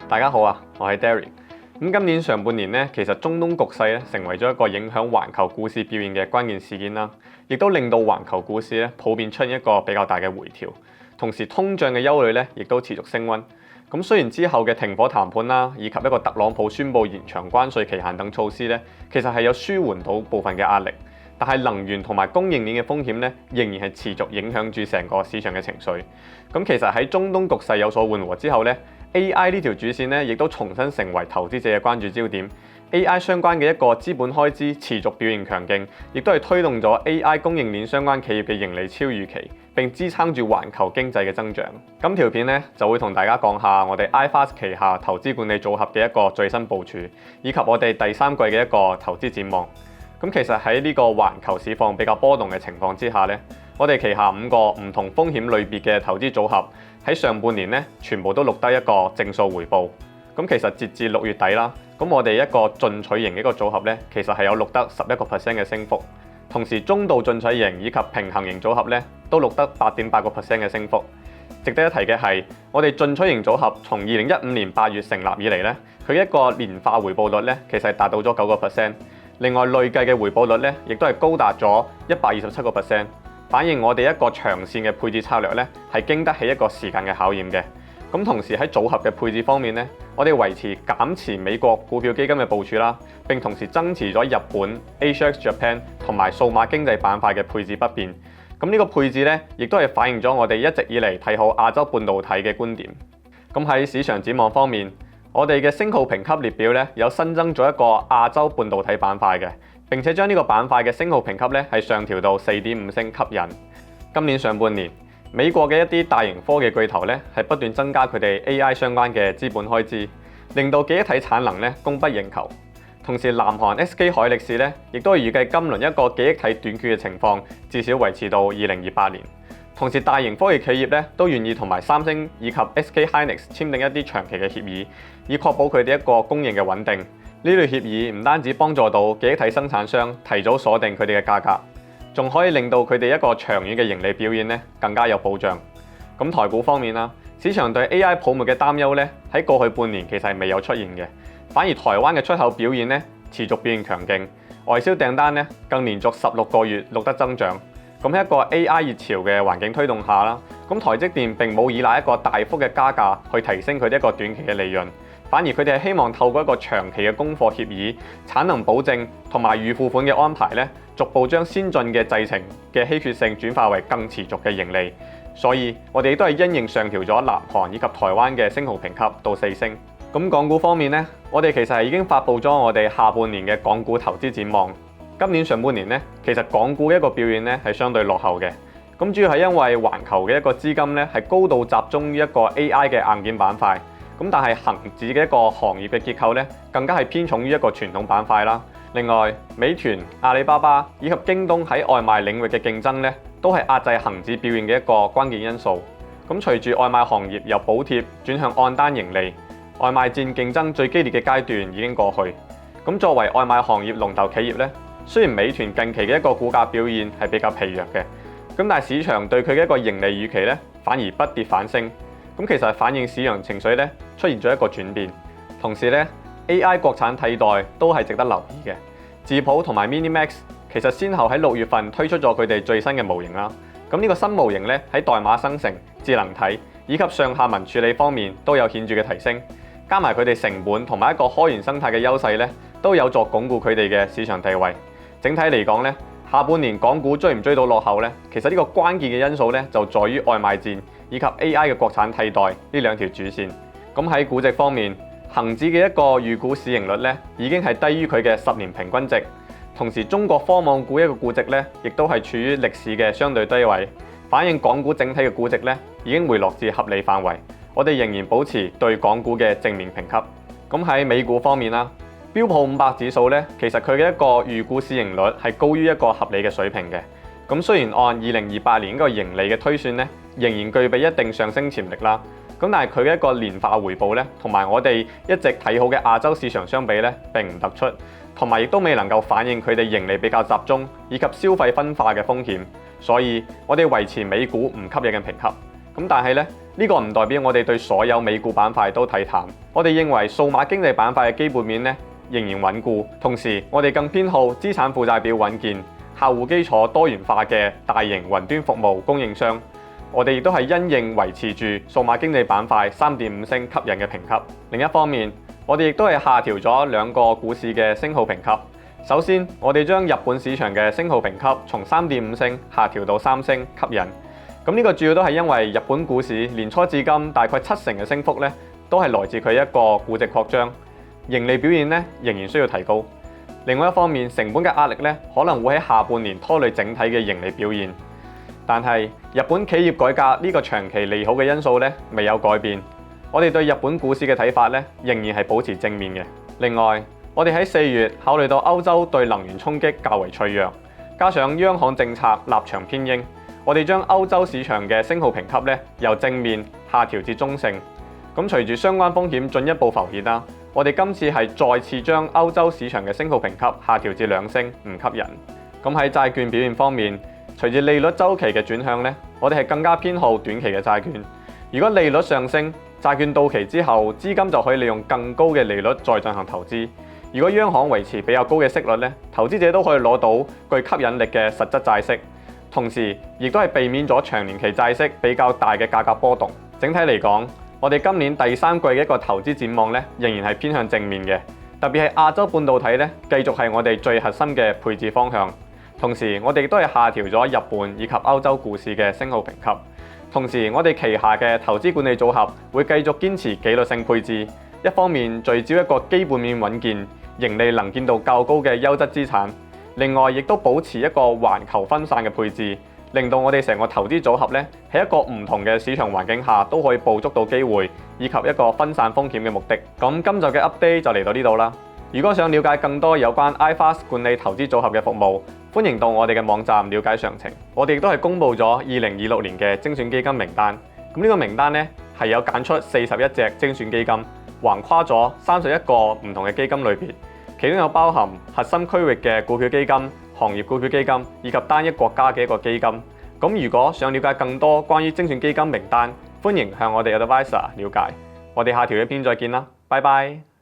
大家好啊，我係 Derry。今年上半年咧，其實中東局勢咧成為咗一個影響環球股市表現嘅關鍵事件啦，亦都令到環球股市咧普遍出現一個比較大嘅回調。同時通脹嘅憂慮咧亦都持續升溫。咁雖然之後嘅停火談判啦，以及一個特朗普宣布延長關稅期限等措施咧，其實係有舒緩到部分嘅壓力。但係能源同埋供應鏈嘅風險咧，仍然係持續影響住成個市場嘅情緒。咁其實喺中東局勢有所緩和之後咧，AI 呢條主線咧，亦都重新成為投資者嘅關注焦點。AI 相關嘅一個資本開支持續表現強勁，亦都係推動咗 AI 供應鏈相關企業嘅盈利超預期，並支撐住環球經濟嘅增長。今條片咧就會同大家講下我哋 iFAST 旗下投資管理組合嘅一個最新部署，以及我哋第三季嘅一個投資展望。咁其實喺呢個環球市況比較波動嘅情況之下咧，我哋旗下5個唔同風險類別嘅投資組合喺上半年咧，全部都錄得一個正數回報。咁其實截至6月底啦，咁我哋一個進取型嘅一個組合咧，其實係有錄得11% 嘅升幅。同時中度進取型以及平衡型組合咧，都錄得8.8% 嘅升幅。值得一提嘅係，我哋進取型組合從2015年8月成立以嚟咧，佢一個年化回報率咧，其實係達到咗9%。另外累計嘅回報率咧，亦都係高達咗127%，反映我哋一個長線嘅配置策略咧，係經得起一個時間嘅考驗嘅。咁同時喺組合嘅配置方面咧，我哋維持減持美國股票基金嘅部署啦，並同時增持咗日本、AsiaX Japan 同埋數碼經濟板塊嘅配置不變。咁呢個配置咧，亦都係反映咗我哋一直以嚟睇好亞洲半導體嘅觀點。咁喺市場展望方面，我哋嘅星號評級列表咧有新增咗一個亞洲半導體板塊嘅，並且將呢個板塊嘅星號評級咧係上調到4.5星吸引。今年上半年，美國嘅一啲大型科技巨頭咧係不斷增加佢哋 AI 相關嘅資本開支，令到記憶體產能咧供不應求。同時，南韓 SK 海力士咧亦都係預計今輪一個記憶體短缺嘅情況至少維持到2028年。同時，大型科技企業咧都願意同埋三星以及 SK Hynix 簽訂一啲長期嘅協議，以確保佢哋一個供應嘅穩定。呢類協議唔單止幫助到記憶體生產商提早鎖定佢哋嘅價格，仲可以令到佢哋一個長遠嘅盈利表現咧更加有保障。咁台股方面啦，市場對 AI 泡沫嘅擔憂咧喺過去半年其實係未有出現嘅，反而台灣嘅出口表現咧持續表現強勁，外銷訂單咧更連續16個月錄得增長。咁喺一個 AI 熱潮嘅環境推動下啦，咁台積電並冇依賴一個大幅嘅加價去提升佢哋一個短期嘅利潤，反而佢哋係希望透過一個長期嘅供貨協議、產能保證同埋預付款嘅安排咧，逐步將先進嘅製程嘅稀缺性轉化為更持續嘅盈利。所以我哋都係因應上調咗南韓以及台灣嘅星號評級到4星。咁港股方面咧，我哋其實係已經發布咗我哋下半年嘅港股投資展望。今年上半年咧，其實港股一個表現咧係相對落後嘅。咁主要係因為環球嘅一個資金咧係高度集中於一個 AI 嘅硬件板塊。咁但係恒指嘅一個行業嘅結構咧，更加係偏重於一個傳統板塊啦。另外，美團、阿里巴巴以及京東喺外賣領域嘅競爭咧，都係壓制恒指表現嘅一個關鍵因素。咁隨住外賣行業由補貼轉向按單盈利，外賣戰競爭最激烈嘅階段已經過去。咁作為外賣行業龍頭企業咧，雖然美團近期嘅一個股價表現係比較疲弱嘅，咁但係市場對佢嘅一個盈利預期咧反而不跌反升，咁其實係反映市場情緒咧出現咗一個轉變。同時咧 AI 國產替代都係值得留意嘅，智譜同埋 MiniMax 其實先後喺6月份推出咗佢哋最新嘅模型啦。咁呢個新模型咧喺代碼生成、智能體以及上下文處理方面都有顯著嘅提升，加埋佢哋成本同埋一個開源生態嘅優勢咧，都有助鞏固佢哋嘅市場地位。整體嚟講咧，下半年港股追唔追到落後咧，其實呢個關鍵嘅因素咧就在於外賣戰以及 AI 嘅國產替代呢兩條主線。咁喺估值方面，恒指嘅一個預估市盈率咧已經係低於佢嘅10年平均值，同時中國科網股一個估值咧亦都係處於歷史嘅相對低位，反映港股整體嘅估值咧已經回落至合理範圍。我哋仍然保持對港股嘅正面評級。咁喺美股方面啦，標普500指數咧，其實佢嘅一個預估市盈率係高於一個合理嘅水平嘅。咁雖然按2028年個盈利嘅推算咧，仍然具備一定上升潛力啦。咁但係佢嘅一個年化回報咧，同埋我哋一直睇好嘅亞洲市場相比咧，並唔突出，同埋亦都未能夠反映佢哋盈利比較集中以及消費分化嘅風險。所以我哋維持美股唔吸引嘅評級。咁但係咧，呢個唔代表我哋對所有美股板塊都睇淡。我哋認為數碼經濟板塊嘅基本面咧仍然穩固，同時我哋更偏好資產負債表穩健、客戶基礎多元化嘅大型雲端服務供應商。我哋亦都係因應維持住數碼經濟板塊3.5星吸引嘅評級。另一方面，我哋亦都係下調咗2個股市嘅星號評級。首先，我哋將日本市場嘅星號評級從3.5星下調到3星吸引。咁呢個主要都係因為日本股市年初至今大概70%嘅升幅咧，都係來自佢一個估值擴張，盈利表現咧仍然需要提高。另外一方面，成本嘅壓力咧可能會喺下半年拖累整體嘅盈利表現。但係日本企業改革呢個長期利好嘅因素咧未有改變，我哋對日本股市嘅睇法咧仍然係保持正面嘅。另外，我哋喺4月考慮到歐洲對能源衝擊較為脆弱，加上央行政策立場偏鷹，我哋將歐洲市場嘅星號評級咧由正面下調至中性。咁隨住相關風險進一步浮現啦，我哋今次係再次將歐洲市場嘅星號評級下調至2星，唔吸引。咁喺債券表現方面，隨住利率週期嘅轉向咧，我哋係更加偏好短期嘅債券。如果利率上升，債券到期之後，資金就可以利用更高嘅利率再進行投資。如果央行維持比較高嘅息率咧，投資者都可以攞到具吸引力嘅實質債息，同時亦都係避免咗長年期債息比較大嘅價格波動。整體嚟講，我哋今年第3季嘅一個投資展望咧，仍然係偏向正面嘅。特別係亞洲半導體咧，繼續係我哋最核心嘅配置方向。同時，我哋亦都係下調咗日本以及歐洲股市嘅星號評級。同時，我哋旗下嘅投資管理組合會繼續堅持紀律性配置，一方面聚焦一個基本面穩健、盈利能見度較高嘅優質資產，另外亦都保持一個環球分散嘅配置，令到我哋成個投資組合咧喺一個唔同嘅市場環境下都可以捕捉到機會，以及一個分散風險嘅目的。咁今集嘅 update 就嚟到呢度啦。如果想了解更多有關 iFAST 管理投資組合嘅服務，歡迎到我哋嘅網站了解詳情。我哋亦都係公布咗2026年嘅精選基金名單。咁呢個名單咧係有揀出41隻精選基金，橫跨咗31個唔同嘅基金類別，其中有包含核心區域嘅股票基金、行業股票基金以及單一國家嘅一個基金。咁如果想了解更多關於精選基金名單，歡迎向我哋 advisor 了解。我哋下條影片再見啦，拜拜。